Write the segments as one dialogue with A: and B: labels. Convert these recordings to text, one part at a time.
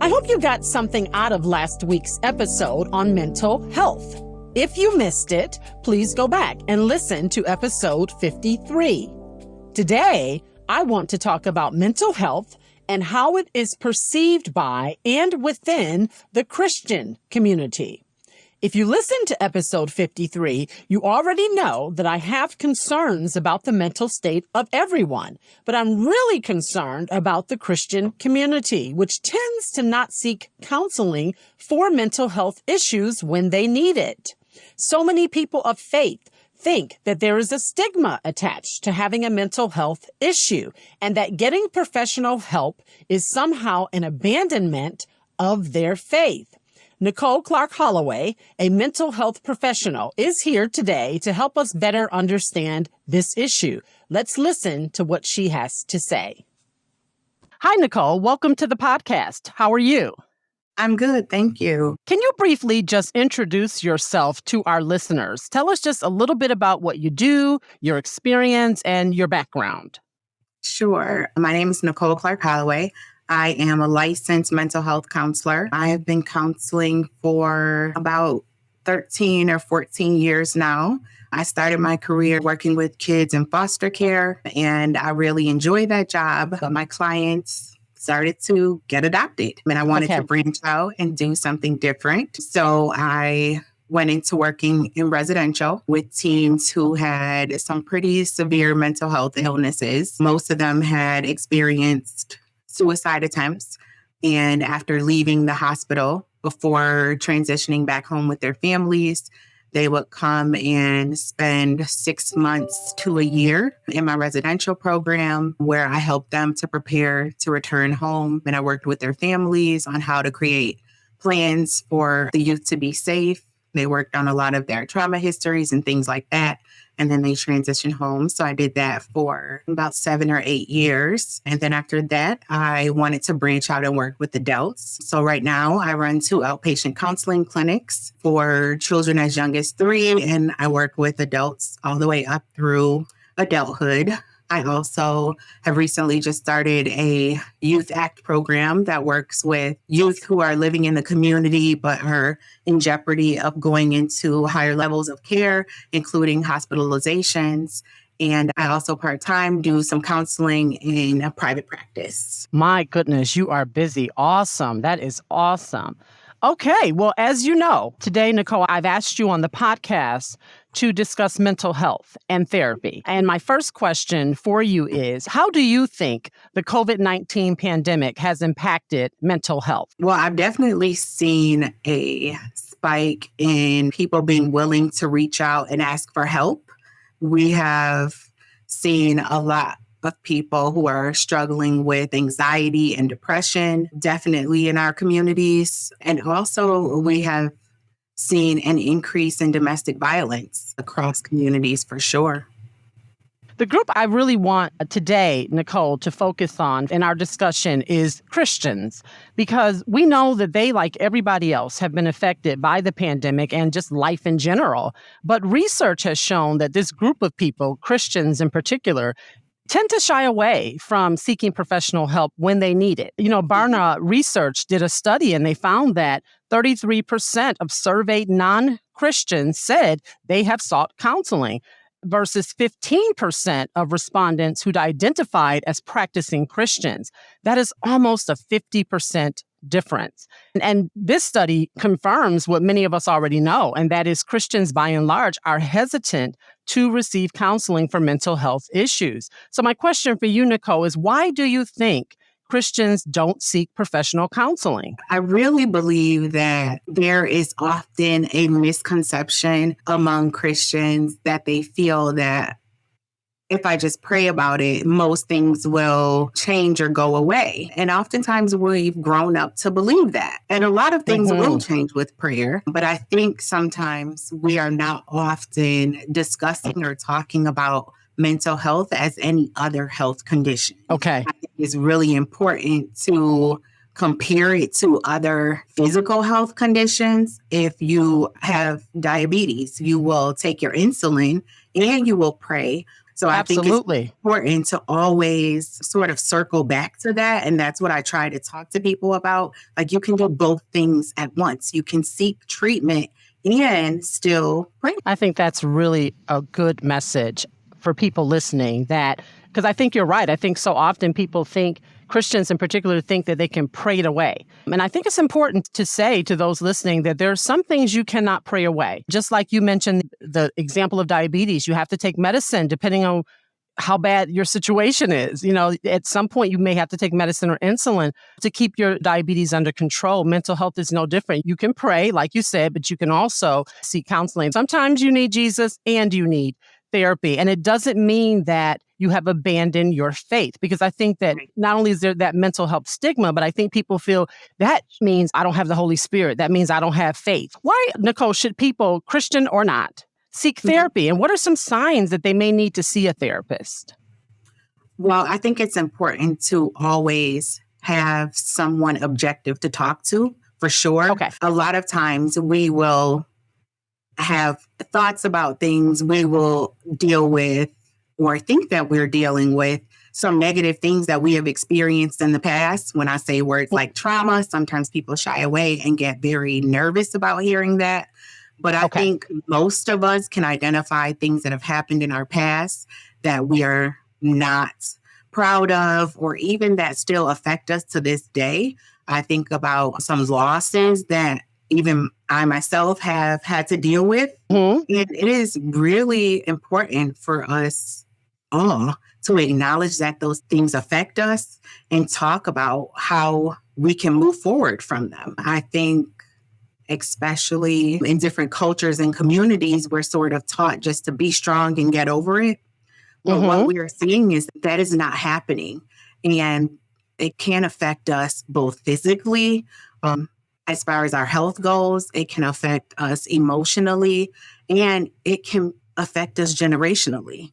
A: I hope you got something out of last week's episode on mental health. If you missed it, please go back and listen to episode 53. Today, I want to talk about mental health and how it is perceived by and within the Christian community. If you listened to episode 53, you already know that I have concerns about the mental state of everyone, but I'm really concerned about the Christian community, which tends to not seek counseling for mental health issues when they need it. So many people of faith think that there is a stigma attached to having a mental health issue and that getting professional help is somehow an abandonment of their faith. Nicole Clark-Holloway, a mental health professional, is here today to help us better understand this issue. Let's listen to what she has to say. Hi, Nicole. Welcome to the podcast. How are you?
B: I'm good. Thank you.
A: Can you briefly just introduce yourself to our listeners? Tell us just a little bit about what you do, your experience, and your background.
B: Sure. My name is Nicole Clark-Holloway. I am a licensed mental health counselor. I have been counseling for about 13 or 14 years now. I started my career working with kids in foster care, and I really enjoy that job. But my clients started to get adopted, and I wanted to branch out and do something different. So I went into working in residential with teens who had some pretty severe mental health illnesses. Most of them had experienced suicide attempts. And after leaving the hospital, before transitioning back home with their families, they would come and spend 6 months to a year in my residential program where I helped them to prepare to return home. And I worked with their families on how to create plans for the youth to be safe. They worked on a lot of their trauma histories and things like that. And then they transitioned home. So I did that for about 7 or 8 years. And then after that, I wanted to branch out and work with adults. So right now I run 2 outpatient counseling clinics for children as young as 3. And I work with adults all the way up through adulthood. I also have recently just started a Youth Act program that works with youth who are living in the community but are in jeopardy of going into higher levels of care, including hospitalizations. And I also part-time do some counseling in a private practice.
A: My goodness, you are busy. Awesome. That is awesome. Okay, well, as you know, today, Nicole, I've asked you on the podcast to discuss mental health and therapy. And my first question for you is, how do you think the COVID-19 pandemic has impacted mental health?
B: Well, I've definitely seen a spike in people being willing to reach out and ask for help. We have seen a lot of people who are struggling with anxiety and depression, definitely in our communities. And also we have seen an increase in domestic violence across communities for sure.
A: The group I really want today, Nicole, to focus on in our discussion is Christians, because we know that they, like everybody else, have been affected by the pandemic and just life in general. But research has shown that this group of people, Christians in particular, tend to shy away from seeking professional help when they need it. Barna Research did a study and they found that 33% of surveyed non-Christians said they have sought counseling versus 15% of respondents who'd identified as practicing Christians. That is almost a 50% difference. And this study confirms what many of us already know, and that is Christians, by and large, are hesitant to receive counseling for mental health issues. So my question for you, Nicole, is why do you think Christians don't seek professional counseling?
B: I really believe that there is often a misconception among Christians that they feel that if I just pray about it, most things will change or go away. And oftentimes we've grown up to believe that. And a lot of things will change with prayer. But I think sometimes we are not often discussing or talking about mental health as any other health condition.
A: Okay.
B: I think it's really important to compare it to other physical health conditions. If you have diabetes, you will take your insulin and you will pray. So I think it's
A: Absolutely.
B: important to always sort of circle back to that. And that's what I try to talk to people about. Like, you can do both things at once. You can seek treatment and still pray.
A: I think that's really a good message for people listening, that because I think you're right. I think so often people think, Christians in particular, think that they can pray it away. And I think it's important to say to those listening that there are some things you cannot pray away. Just like you mentioned the example of diabetes, you have to take medicine depending on how bad your situation is. You know, at some point you may have to take medicine or insulin to keep your diabetes under control. Mental health is no different. You can pray, like you said, but you can also seek counseling. Sometimes you need Jesus and you need therapy. And it doesn't mean that you have abandoned your faith, because I think that not only is there that mental health stigma, but I think people feel that means I don't have the Holy Spirit. That means I don't have faith. Why, Nicole, should people, Christian or not, seek therapy? And what are some signs that they may need to see a therapist?
B: Well, I think it's important to always have someone objective to talk to, for sure.
A: Okay.
B: A lot of times we will have thoughts about things, we will deal with or think that we're dealing with some negative things that we have experienced in the past. When I say words like trauma, sometimes people shy away and get very nervous about hearing that. But I think most of us can identify things that have happened in our past that we are not proud of, or even that still affect us to this day. I think about some losses that even I myself have had to deal with. And it is really important for us all to acknowledge that those things affect us and talk about how we can move forward from them. I think especially in different cultures and communities, we're sort of taught just to be strong and get over it. But what we are seeing is that is not happening. And it can affect us both physically, as far as our health goes, it can affect us emotionally, and it can affect us generationally.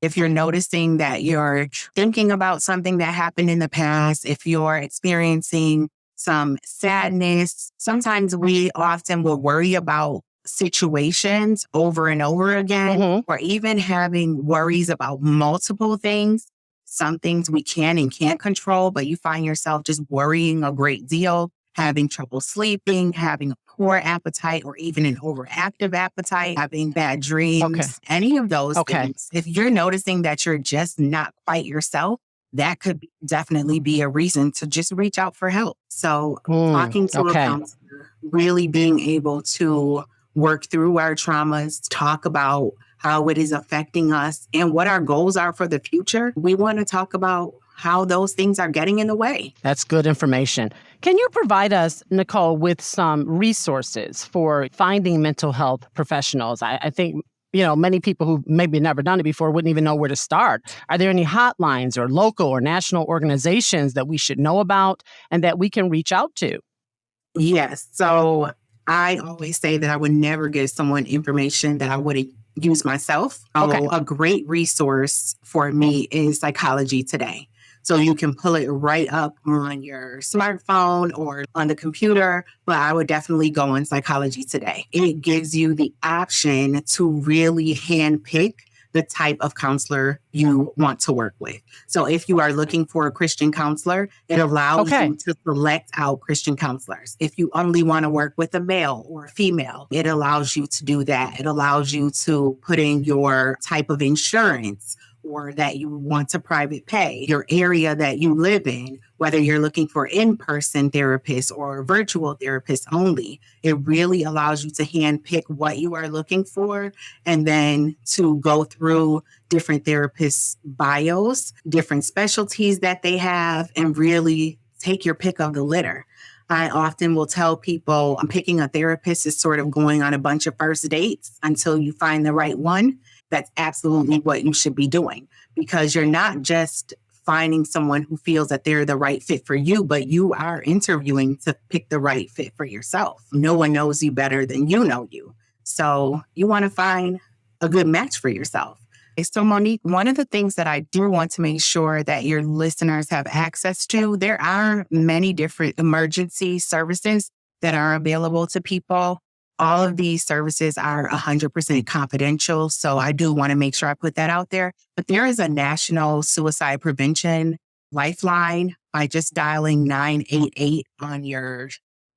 B: If you're noticing that you're thinking about something that happened in the past, if you're experiencing some sadness, sometimes we often will worry about situations over and over again, or even having worries about multiple things. Some things we can and can't control, but you find yourself just worrying a great deal, having trouble sleeping, having a poor appetite, or even an overactive appetite, having bad dreams, any of those things. If you're noticing that you're just not quite yourself, that could definitely be a reason to just reach out for help. So talking to a counselor, really being able to work through our traumas, talk about how it is affecting us and what our goals are for the future. We want to talk about how those things are getting in the way.
A: That's good information. Can you provide us, Nicole, with some resources for finding mental health professionals? I think, you know, many people who maybe never done it before wouldn't even know where to start. Are there any hotlines or local or national organizations that we should know about and that we can reach out to?
B: Yes. So I always say that I would never give someone information that I wouldn't use myself. A great resource for me is Psychology Today. So you can pull it right up on your smartphone or on the computer, but I would definitely go on Psychology Today. It gives you the option to really handpick the type of counselor you want to work with. So if you are looking for a Christian counselor, it allows you to select out Christian counselors. If you only want to work with a male or a female, it allows you to do that. It allows you to put in your type of insurance, or that you want to private pay, your area that you live in, whether you're looking for in-person therapists or virtual therapists only. It really allows you to handpick what you are looking for, and then to go through different therapists' bios, different specialties that they have, and really take your pick of the litter. I often will tell people picking a therapist is sort of going on a bunch of first dates until you find the right one. That's absolutely what you should be doing, because you're not just finding someone who feels that they're the right fit for you, but you are interviewing to pick the right fit for yourself. No one knows you better than you know you. So you want to find a good match for yourself. So Monique, one of the things that I do want to make sure that your listeners have access to, there are many different emergency services that are available to people. All of these services are 100% confidential. So I do want to make sure I put that out there. But there is a national suicide prevention lifeline. By just dialing 988 on your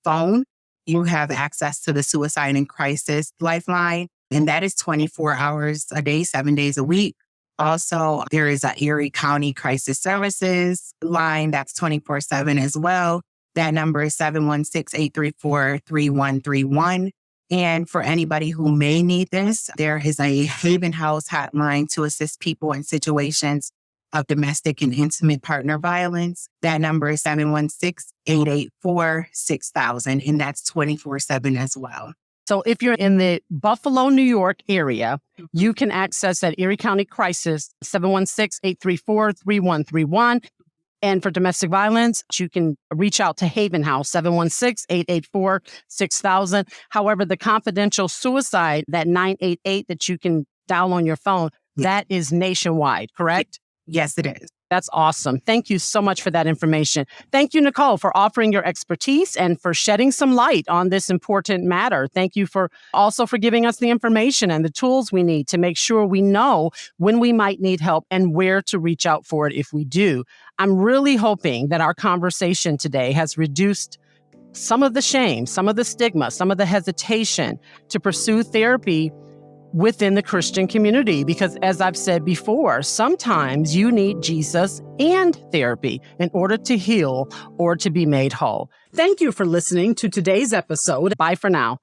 B: phone, you have access to the suicide and crisis lifeline. And that is 24 hours a day, 7 days a week. Also, there is a Erie County Crisis Services line that's 24/7 as well. That number is 716-834-3131. And for anybody who may need this, there is a Haven House hotline to assist people in situations of domestic and intimate partner violence. That number is 716-884-6000. And that's 24/7 as well.
A: So if you're in the Buffalo, New York area, you can access that Erie County Crisis, 716-834-3131. And for domestic violence, you can reach out to Haven House, 716-884-6000. However, the confidential suicide, that 988 that you can dial on your phone, that is nationwide, correct?
B: Yes, it is.
A: That's awesome. Thank you so much for that information. Thank you, Nicole, for offering your expertise and for shedding some light on this important matter. Thank you for giving us the information and the tools we need to make sure we know when we might need help and where to reach out for it if we do. I'm really hoping that our conversation today has reduced some of the shame, some of the stigma, some of the hesitation to pursue therapy within the Christian community, because as I've said before, sometimes you need Jesus and therapy in order to heal or to be made whole. Thank you for listening to today's episode. Bye for now.